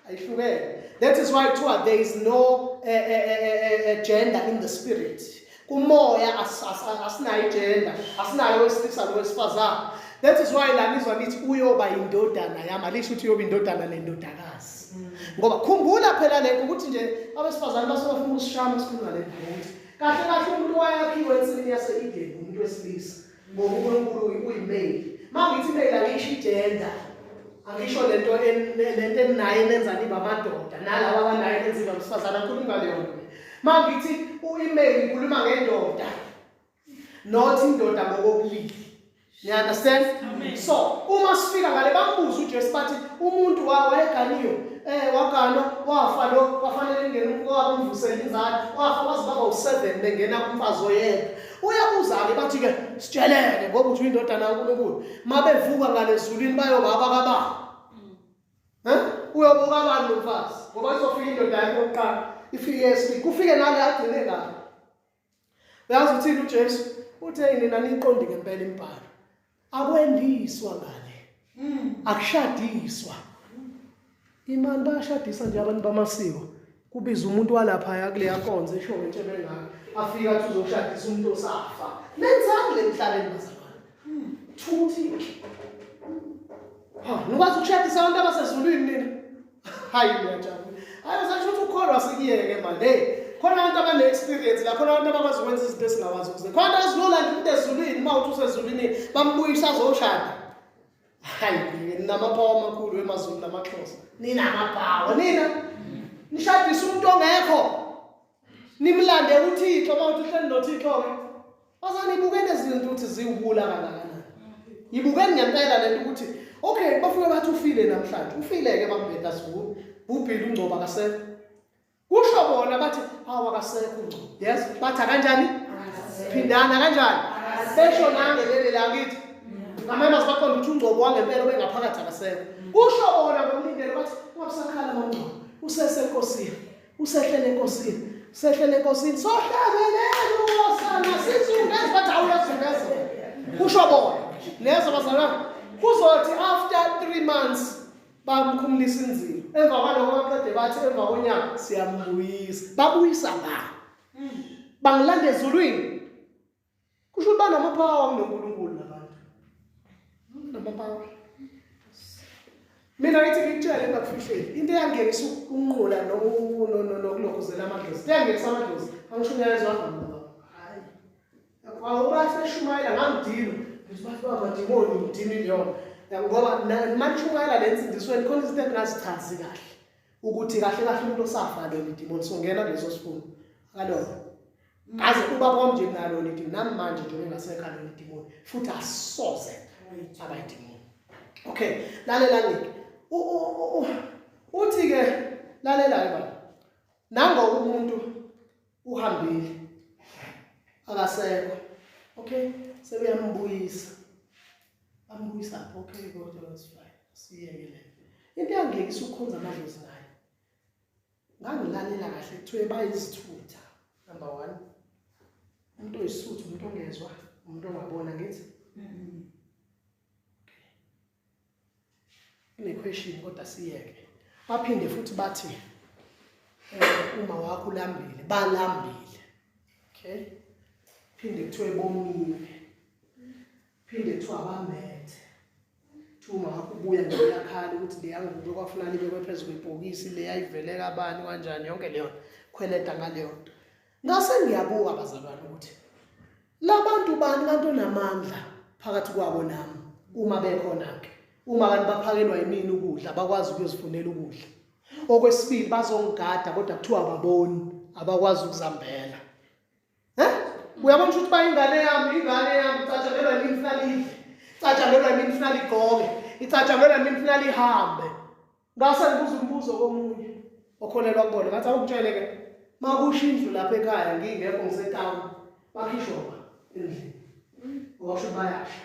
ayihlukene. That is why there is no gender in the spirit. Kumoya asinayo gender, asinayo wesilisa nowesifazane. That is why la nizwa lithi uyoba indodana yami, alisho ukuthi uyoba indodana lendodakazi. Ngoba khumbula phela lento ukuthi nje abesifazane basebafuna ukusishama sikhuluma lento ukuthi kahle kahle umuntu wayakhiwe ensimini yase-Eden umuntu wesilisa ngoba uNkulunkulu uyimale. Mangithi male angisho igender, angisho lento enayo enenza niba amadoda nalabo abanayo enenza abesifazane, akhuluma ngaleyo nto. Mangithi uyimale ikhuluma ngendoda, not indoda ngokobulili. You understand? Amen. So, uma sifika ngale bambuza uJesu bathi umuntu wayeganiyo wagano wafa lo kwafanele ingene umfowabo umvusele inzalo wafa kwaze baba u7 bengena kumfazi oyedwa. Uyabuza ke bathi ke sitsheleke ngoba uthi indodana kaNkulunkulu mabevuka ngale ezulwini bayoba abakaba. Uyobuka abantu lomfazi ngoba izofika indoda yakhe yokuqala ifike yesibili kufike nale agcine ngalo. Uyazi uthini uJesu? Uthe nina niqondi ngempela impilo. Akwendiswa ngale. Akushadiswa. Imani bayashadisa nje abantu bamasiko. Kubiza umuntu walapha yakuleya nkonzo esho nje bengaka. Afika athi uzoshadisa umuntu osafa. Lenzani le mhlabeni bazalwane? Thuthi. Nikwazi ukushadisa abantu abasezulwini nina? Hayi ngiyajabula. Hayi usasho ukuthi ukholwa sikiyeke manje. Khona abantu abane-experience la, khona abantu abakwazi ukwenza izinto esingakwazi ukuzenza. Khona azilolanda umuntu ezulwini, uma uthi usezulwini bambuyisa azoshada. Hayi ninamapawa amakhulu emazulu namaXhosa. Ninamapawa nina. Nishadisa umuntu ongekho. Nimlande uThixo, uma uthi uhleli noThixo ke. Bazani ibukene izinto ukuthi ziwubula kangakanani. Ibukene ngempela lento ukuthi okay bafike bathi ufile namhlanje. Ufileke bambheda sivu. Ubhili ungcoba kasekho. Kusho bona bathi awakasekho ungcobo. Yes, bathi kanjani? Phindana kanjani? Besho nangelele la ngithi. Ngamama sibaqonda ukuthi ungcobo wangempela obengaphakathi akasekho. Kusho bona ngomlindelo bathi wabusakhala mangcobo. Usesenkosini. Usehlele enkosini. Sehlele enkosini. Sohlabelele uwosana sizungeze bathi awuyazungeza. Kusho bona. Neza bazalwane. Kuzothi after 3 months bamkhumulisa inzilo. Emva kwalokho baqede bathi emva konyaka siyambuyisa. Babuyisa ngani? Bangilanda ezulwini. Kusho banamapawa kuNkulunkulu nabantu. Namapawa. Mina ngithi ngitshele ngakufihleli. Into yangenisa ukunqula nokulokhuzela amadlozi. Yangenisa amadlozi. Angishunyayezwa ngabo. Hayi. Awubathi eshumayela ngangidilo. Ngithi baba demoni ngidini yona. Ngoba manishukela lensindisweni khona izinto engazichazi kahle ukuthi kahle kahle umuntu osafa lo idemon songena kuleso sifundo akalona aze ubaba wami nje nalo lithi nami manje nje engasekho lo idemon futhi asoze abayidemon. Okay, lalela ngeke uthi ke lalela ke baba nangoba umuntu uhambile akasekho. Okay, sebeyambuyisa ambuyisa okay kodwa that's fine. Siyekele. Into yangekisa ukukhonza amadlozi naye. Ngangilalela kahle kuthiwe bayizithutha. Number 1. Umuntu oyisuthu, umuntu ongezwa, umuntu ongabona ngithi. Okay. Question kodwa siyeke. Baphinde futhi bathi uma wakho ulambile, balambile. Okay? Phinde kuthiwe bomile. Phinde kuthiwa abamethe. Thuma ukubuya ngiyakhala ukuthi leyangubo kwafunani beke phezulu kwebhokisi leyayivele kabani kanjani yonke leyo khweleta ngaleyo nto. Ngase ngiyabuka bazalwane ukuthi labantu bani kanto namandla phakathi kwabo nami uma bekhona ke. Uma abantu baphakelwa yimini ukudla bakwazi ukuzifunela ukudla. Okwesibili bazongigada kodwa kuthiwa ababoni abakwazi ukuzambela. Uyabona ukuthi bayingane yami catshangelwa yimi mfuna catshangelwa yimi mfuna ligoke icatshangelwa yimi mfuna lihambe. Ngase ngibuza umbuzo komunye okholelwa kubona ngathi awukutshele ke makusho indlu lapha ekhaya ngingekho ngisetown bakhishwa endlini washo bayasha.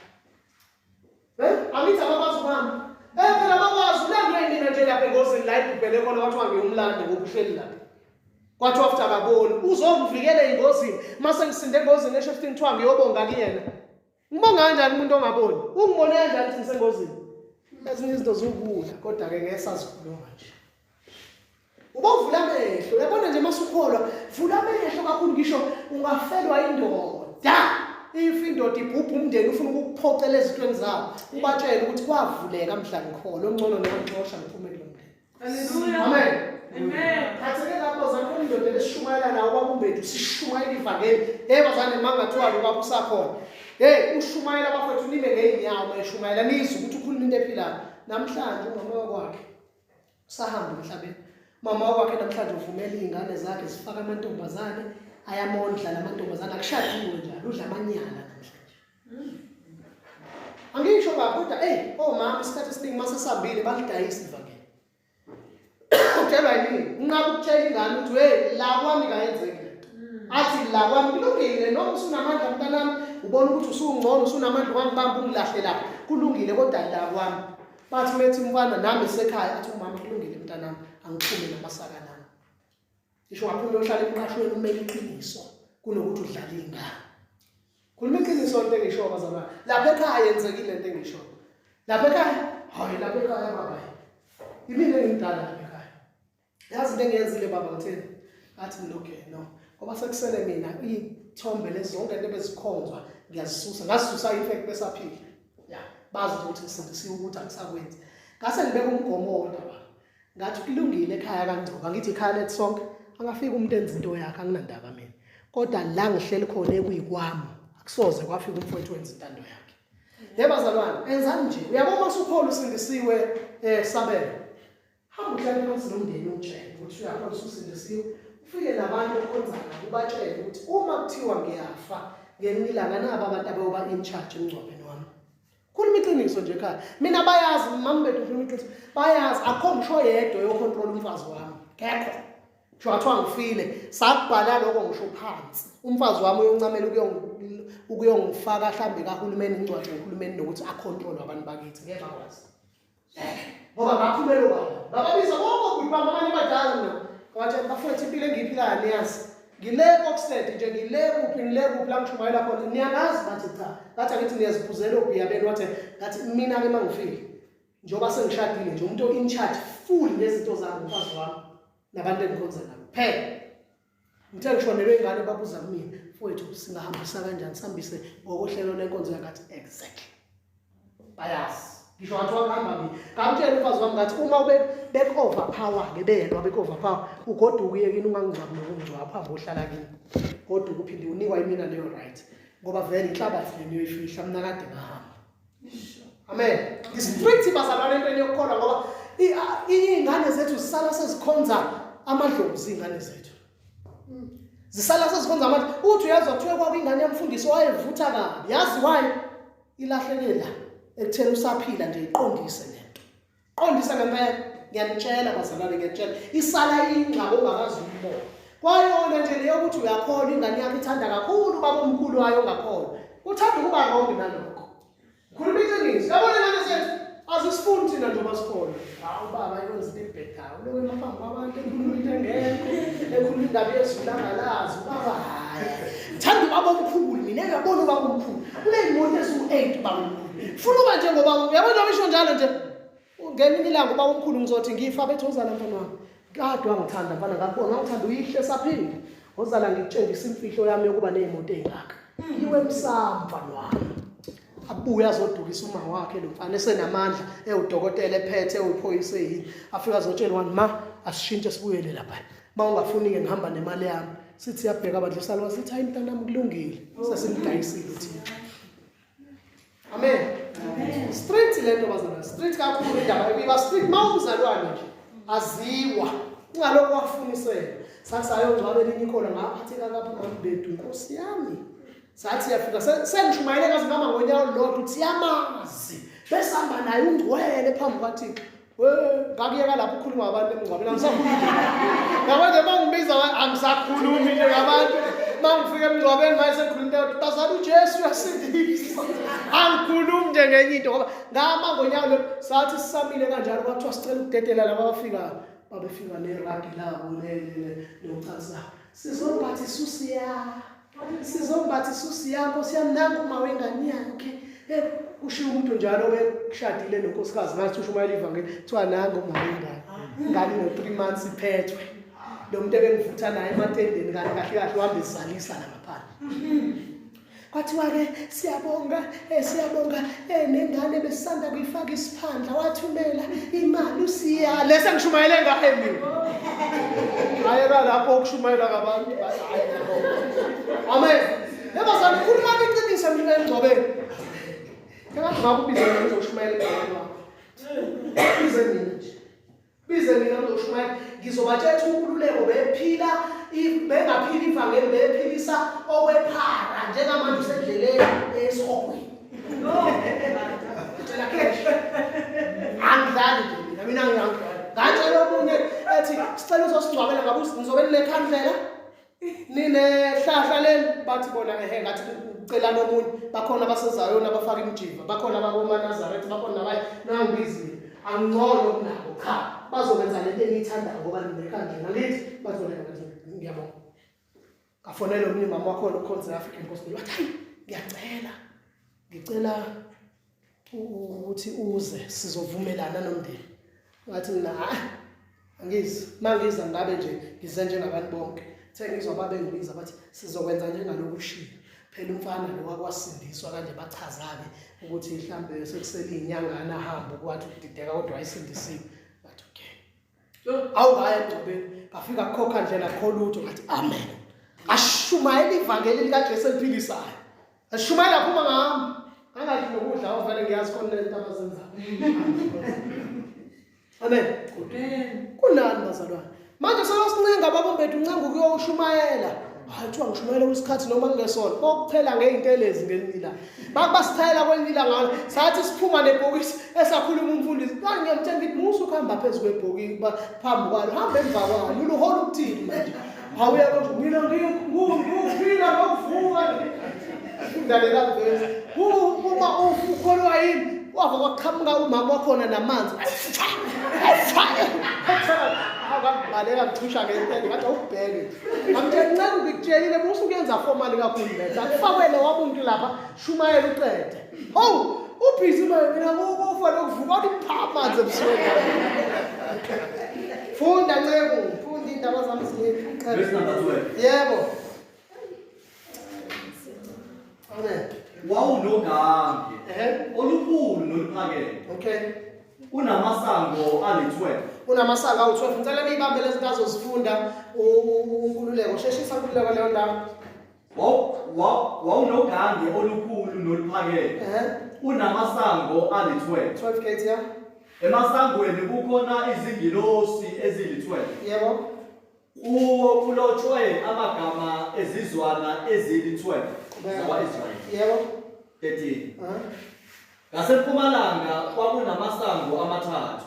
Amithi abakwazi ukuhamba phela bakwazi ulandwe mina nje lapha engozini la ibhubhele khona kwathiwa ngiyumlande ngokuhleli lapha. Kwathi after kaboni uzokuvikela engozini mase ngisinde engozini esho futhi ngithiwa ngiyobonga kuyena. Ngibonga kanjani umuntu ongaboni? Ungibone kanjani ukuthi ngisengozini? Ezinye izinto zokudla kodwa ke ngeke sazikhuluma nje. Ubovula amehlo uyabona nje masukholwa vula amehlo kakhulu ngisho ungafelwa indoda if indoda ibhubha umndeni ufuna ukukuphoxela ezintweni zabo ubatshele ukuthi kwavuleka mhla ngikholo ongcono ngiyaxosha ngiphume kulo mndeni. Hallelujah. Amen. Amen. Hatheke lapho zakho indoda lesishumayela nawo kwakumbethu sishumayela ivangeli. Hey bazane mangathiwa lo baba usakhona. Hey ushumayela bafethu nime ngeenyawo mayishumayela nizwe ukuthi ukhuluma into ephilayo. Namhlanje umama wakwakhe usahamba emhlabeni. Mama wakwakhe namhlanje uvumela izingane zakhe zifaka amantombazane ayamondla lamantombazane akushadiwe njalo udla amanyala namhlanje. Angisho kodwa omama isikhathi esiningi masesambile balidayisa ivangeli. Utshelwa yini? Unqaba ukutshela ingane ukuthi hey la kwami kayenzeki lento. Athi la kwami kulungile noma usunamandla mntanami ubona ukuthi usungcono usunamandla kwangibamba ungilahle lapha. Kulungile kodwa la kwami. Bathi methi mfana nami esekhaya athi umama kulungile mntanami angiphume namasaka nami. Isho ngaphuma uyohlala emqashweni umele iqiniso kunokuthi udlala ingane. Khuluma iqiniso into engisho bazalwane. Lapha ekhaya yenzekile lento engisho. Lapha ekhaya hayi lapha ekhaya baba. Imina engidala lapha ekhaya. Yazi into engiyenzile baba ngitheni? Athi okay no. Ngoba sekusele mina ithombe lezi zonke into bezikhonzwa ngiyazisusa. Ngasisusa effect besaphila. Ya, bazi ukuthi ngisindisiwe ukuthi angisakwenzi. Ngase ngibeka umgomo wodwa baba. Ngathi kulungile ekhaya kaNgcobo. Ngithi ekhaya lethu sonke angafika umuntu enza into yakhe anginandaba mina. Kodwa la ngihleli khona ekuyikwami akusoze kwafika umfowethu wenza intando yakhe. Yebazalwane, enzani nje? Uyabona masukholo usindisiwe sabela. Hamba uhlale phansi nomndeni utshele ukuthi uyakhona usindisiwe. Ufike nabantu okhonzana ubatshele ukuthi uma kuthiwa ngiyafa ngelinye ilanga naba abantu abayoba in charge emngcwabeni wami. Khuluma iqiniso nje ekhaya. Mina bayazi mambethu ukhuluma iqiniso. Bayazi akho ngisho yedwa yocontrol umfazi wami. Ngekho. Ngisho athiwa ngifile sakubhala lokho ngisho phansi. Umfazi wami uyoncamela ukuyongifaka mhlambe kahulumeni incwadi kahulumeni nokuthi acontrol abantu bakithi. Ngeke bakwazi. Ngoba ngaphumela baba. Bababiza bonke ukubamba abanye badala mina. Kwathi bafethu impilo engiyiphilayo niyazi. Ngile Oxford nje ngile kuphi la ngishumayela khona niyangazi bathi cha. Ngathi akithi niyaziphuzela obhiya beni wathi ngathi mina ke mangifile. Njoba sengishadile nje umuntu in charge full ngezinto zami umfazi wami nabantu engikhonza nabo. Phela. Ngithe ngishonelwe ingane babuza kumina, "Mfowethu singahambisa kanjani sihambise ngokohlelo lenkonzo yakathi exactly." Bayazi. Ngisho wathi wahamba mina. Ngamtshela umfazi wami ngathi uma ube overpower ke belwa overpower ugoduka uyeke ungangizami nokungcwaba phamba ohlala kini. Goduka uphinde unikwa imina leyo right. Ngoba vele inhlabathi leni uyoyifihla mina kade ngahamba. Amen. Istrict bazalwane into yokukholwa ngoba izingane zethu zisala sezikhonza amadlozi izingane zethu. Zisala sezikhonza amandla. Uthi uyazwa kuthiwe kwakuyingane yamfundisi wayevutha kabi. Yazi why? Ilahlekela ekutheni usaphila nje iqondise lento. Qondisa ngempela ngiyanitshela bazalwane ngiyatshela. Isala ingxabo ongakazi umbona. Kwayona nje leyo ukuthi uyakholwa ingane yakhe ithanda kakhulu baba omkhulu wayo ongakholwa. Uthanda ukuba wrong nalokho. Khuluma iqiniso. Yabona ngane zethu azisifuni thina njengoba sikhona. Hawu baba yonke into ebhedayo. Lokho emaphambi kwabantu ekhuluma into engekho. Ekhuluma indaba yezulangalazi baba hayi. Thanda baba omkhulu mina uyabona baba omkhulu. Kunezimoto ezu8 baba omkhulu. Funa uba njengoba uyabona abisho njalo nje. Ngelinye ilanga baba omkhulu ngizothi ngifa bethozana mfana wami. Kade wangithanda mfana ngakubona ngithanda uyihle saphila. Ozala ngitshengisa imfihlo yami yokuba nezimoto ezingaka. Iwe msamba mfana wami. Abuya azodukisa uma wakhe lo mfana esenamandla udokotela ephethe uyiphoyise yini afika azotshela wani ma asishintshe sibuyele lapha mawungafuni ke ngihamba nemali yami sithi yabheka abadlisana wasithi hayi mntanami kulungile sesimdayisile thina. Amen. Amen. Strict lento bazalwane strict kakhulu indaba iba strict mawuzalwane nje aziwa ungalokho wafunisela sathi sayongcwabe elinye ikhola ngaphatheka kaphi ngambethu Nkosi yami. Sathi yafika sengishumayele kazi ngama ngonyawo lodwa uthi yamazi besihamba naye ungcwele phambi kwaThixo. Ngakuyeka lapho ukhuluma abantu emngcwabeni angisakhulumi. Ngabanje bangibiza angisakhulumi nje ngabantu. Mangifika emngcwabeni manje sengikhuluma into bazala uJesu uyasindisa. Angikhulumi nje ngenye into ngoba ngama ngonyawo lodwa sathi sisamile kanjalo kwathiwa sicela ukudedela laba abafikayo. Babefika neradi labo nochaza. Sizombathi susiya. Sizombathi susi yakho siyamnanga uma wengane yakhe. Kushiya umuntu njalo bekushadile nonkosikazi ngathi ushumayela ivangeli kuthiwa nanga uma wengane. Ingane no3 months iphethwe. Lo muntu ebengivutha naye ematendeni kahle uhamba ezalisa lapha. wathiwa-ke siyabonga nengane besisanda kuyifaka isiphandla wathumela imali usiyale sengishumayele ngaye mina hayi lapho ukushumayela ngabantu amen yabazana ukhuluma iqiniso mina engcobeni kangathi ngakubiza mina ngizoshumayela ngabantu bize mina ngizoshumayela ngizobatshela uNkululeko bephila bengaphila ivangeli bephilisa okwephara njengamanje usendleleni esihogweni tshela kesho angidlali nje mina ngiyangidlala ngantshela omunye ethi sicela uzosingcwabela ngabe ngizobela lekhandlela ninehlahla leli bathi bona ngathi ngicela nomunye bakhona abasezayo nabafaka imjiva bakhona abakomaNazaretha bakhona nabaye nangibizi angcono kunabo cha bazokwenza lento engiyithandayo ngoba ninekhanda ngithi bazolenza ngiyabonga kafonela omnye mama wakho lokhonza African Gospel wathi ngicela ukuthi uze sizovumelana nomndeni ngathi mina angizi mangiza ngabe nje ngize njengabantu bonke ngizwa babe ngibiza bathi sizokwenza njengaloku shilo phela umfana lo wakwasindiswa kanje bachaza-ke ukuthi mhlambe sekusele inyangana ahamba ukwathi ukudideka kodwa ayisindisiwe bathi okay awungaya egcobeni bafika kukhokha ndlela kho lutho ngathi amen ashumayela ivangeli likaJesu eliphilisayo ashumayela phuma ngami angathi nokudla awuvele ngiyazi khona lento abazenzayo amen kunani bazalwane manje selosincenga babombedu uncenga ukuyoshumayela hayi kuthiwa ngishumayela kwisikhathi noma kungesona kokuphela ngeintelezi ngelinila basithayela kwelinila ngalo sathi siphuma nebhokisi esakhuluma umfundisi kanti ngiyamtshela ngithi musu ukuhamba phezulu kwebhokisi phambi kwalo hamba emva kwalo uluholo ukuthini manje awuya konje mina ngifika ngokuvuka ndalela vese uma ukholwa yini wava kwaqhamuka umama wakhona namanzi akabaleka ngithusha ngempela ngathi awubheke amtshela ncane ngikutshelile musu kuyenza formal kakhulu letha akufakwele wamuntu lapha shumayela uqede ubhizi mina kufanele ukuvuka uthi phamanzi ebusweni funda nceko funda indaba zami Verse number 12. yebo amen Wawunogange olukhulu noluphakeme. okay Unamasango ali-12. unamasango awu-12 ngicela niyibambe lezi zinto azozifunda uNkululeko sheshisa uNkululeko leyo ndawo Wawunogange olukhulu noluphakeme. Unamasango ali-12. 12 gate ya Emasangweni kukhona izingilosi ezili-12. yebo Kuwo kulotshwe amagama ezizwana ezili-12 zakwa-Israyeli. yebo 13. Ngasempumalanga kwakunamasango amathathu.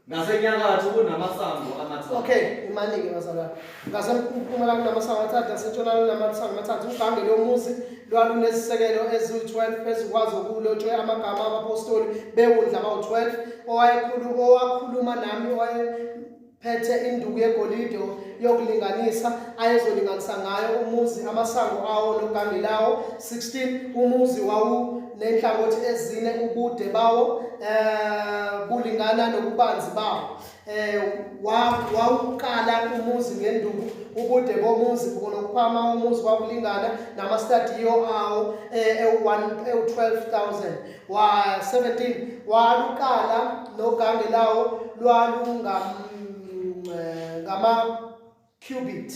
Ngasenyakatho kunamasango amathathu. okay imani-ke bazalwane ngasempumalanga kunamasango amathathu ngasentshonalanga kunamasango amathathu ugange lomuzi lwalunezisekelo eziwu-12 phezu kwazo kulotshwe amagama abapostoli bewundla abawu-12 owakhuluma nami owayephethe induku yegolide yokulinganisa ayezolinganisa ngayo umuzi amasango awo nogange lawo 16 umuzi wawunenhlangothi ezine ubude bawo bulingana nobubanzi bawo wawukala umuzi ngenduku ubude bomuzi nokuphama umuzi wawulingana namastadiyo awo ewu-12,000 wa-17 walukala nogange lawo ngama-cubit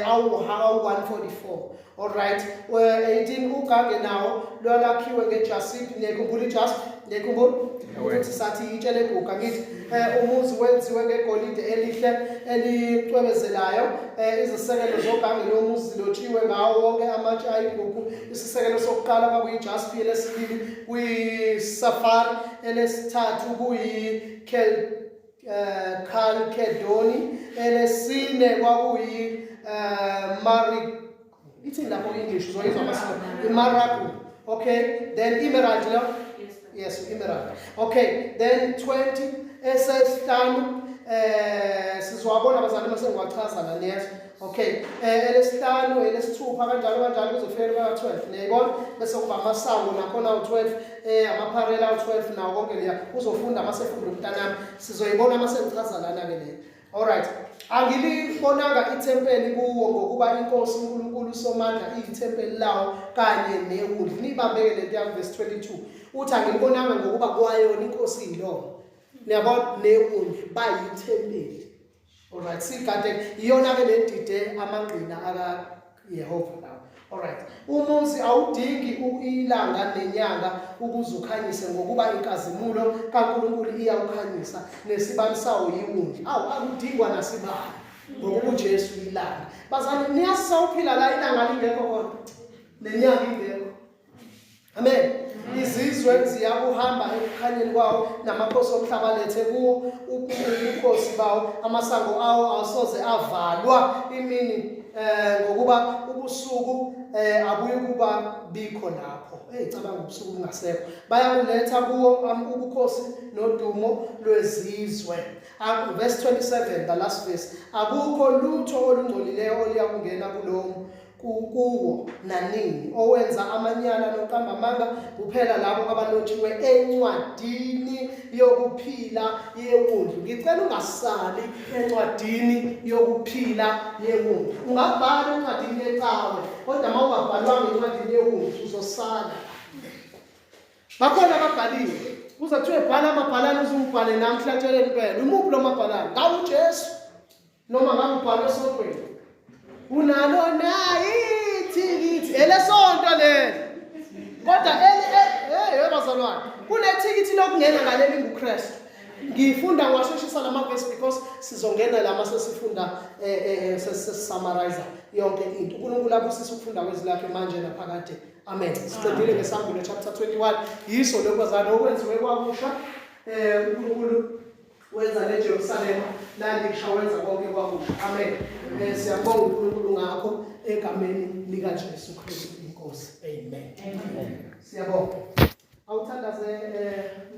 awu-144 alright 18 ugange nawo lwalakhiwe ngejasip nekhumbula ijasp nekhumbula ukuthi sathi itshe leguga ngithi umuzi wenziwe ngegolide elihle elicwebezelayo izisekelo zogange lomuzi lotshiwe ngawo wonke amatshe ayigugu isisekelo sokuqala kwakuyijaspi elesibili kuyisafari elesithathu khalkedoni elesine kwakuyi it's in the English, so it's almost Maraku. Okay, then emerald. Yes, emerald. Okay, then 20. Esestanu. Sizwabona abazali mase ngiwachaza la next. Okay, elesitanu elesithupha kanjalo kuzofika kwa-12 niyayibona bese kuba amasango nakhona u-12 amapharela u-12 nawo konke leya uzofunda masefunda umntanami sizoyibona mase ngichaza lana ke le Alright. Angilibonanga ithempeli kuwo ngokuba inkosi uNkulunkulu uSomandla iyithempeli lawo kanye newundlu. Nibambeke le nto verse 22. Uthi angilibonanga ngokuba kwayona inkosi iyilona. Niyabona newundlu bayithempeli. Alright, sigade iyona ke ledide amangqina aka Yehova lawo. Alright. Umuzi awudingi ilanga nenyanga ukuze ukhanyise ngokuba inkazimulo kaNkulunkulu iyawukhanyisa nesibani sawo yiwundlu. Akudingwa nasibani ngokuba uJesu ilanga. Bazali niyasawuphila la ilanga lingekho khona. Nenyanga ingekho. Amen. Izizwe ziyakuhamba ekukhanyeni kwawo namakhosi omhlaba lethe kuwo ubukhosi bawo amasango awo asoze avalwa imini ngokuba ubusuku abuye kuba bikho lapho. Cabanga ubusuku bungasekho. Bayakuletha kuwo ubukhosi nodumo lwezizwe. Verse 27, the last verse. Akukho lutho olungcolileyo oliyakungena kuwo nanini owenza amanyala noqambamanga kuphela labo abalotshiwe encwadini yokuphila yewundlu. Ngicela ungasali encwadini yokuphila yewundlu. Ungabhala encwadini yecawe kodwa mawungabhalwanga encwadini yewundlu uzosala. Bakhona ababhaliwe. Uzathiwe bhala amabhalane uzumbhale namhlanje empela. Umuphi lo mabhalane? Ngabe uJesu noma ngabe ubhalwe esodweni? Unalo nayi ithikithi elesonto lelo. Kodwa bazalwane, kunethikithi lokungena ngaleli nguKristu. Ngifunda ngwasheshisa lamavesi because sizongena la masesifunda summarize yonke into. uNkulunkulu abusisa ukufunda kwezilakhe manje naphakade. Amen. Siqedile ngesambulo chapter 21. Yiso lokho bazalwane okwenziwe kwakusha uNkulunkulu wenza leJerusalema nalisha wenza konke kwakusha. Amen. Siyabonga uNkulunkulu ngakho egameni lika Jesu Kristu inkosi. Amen. Siyabonga. Awuthandaze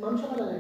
mamshabalala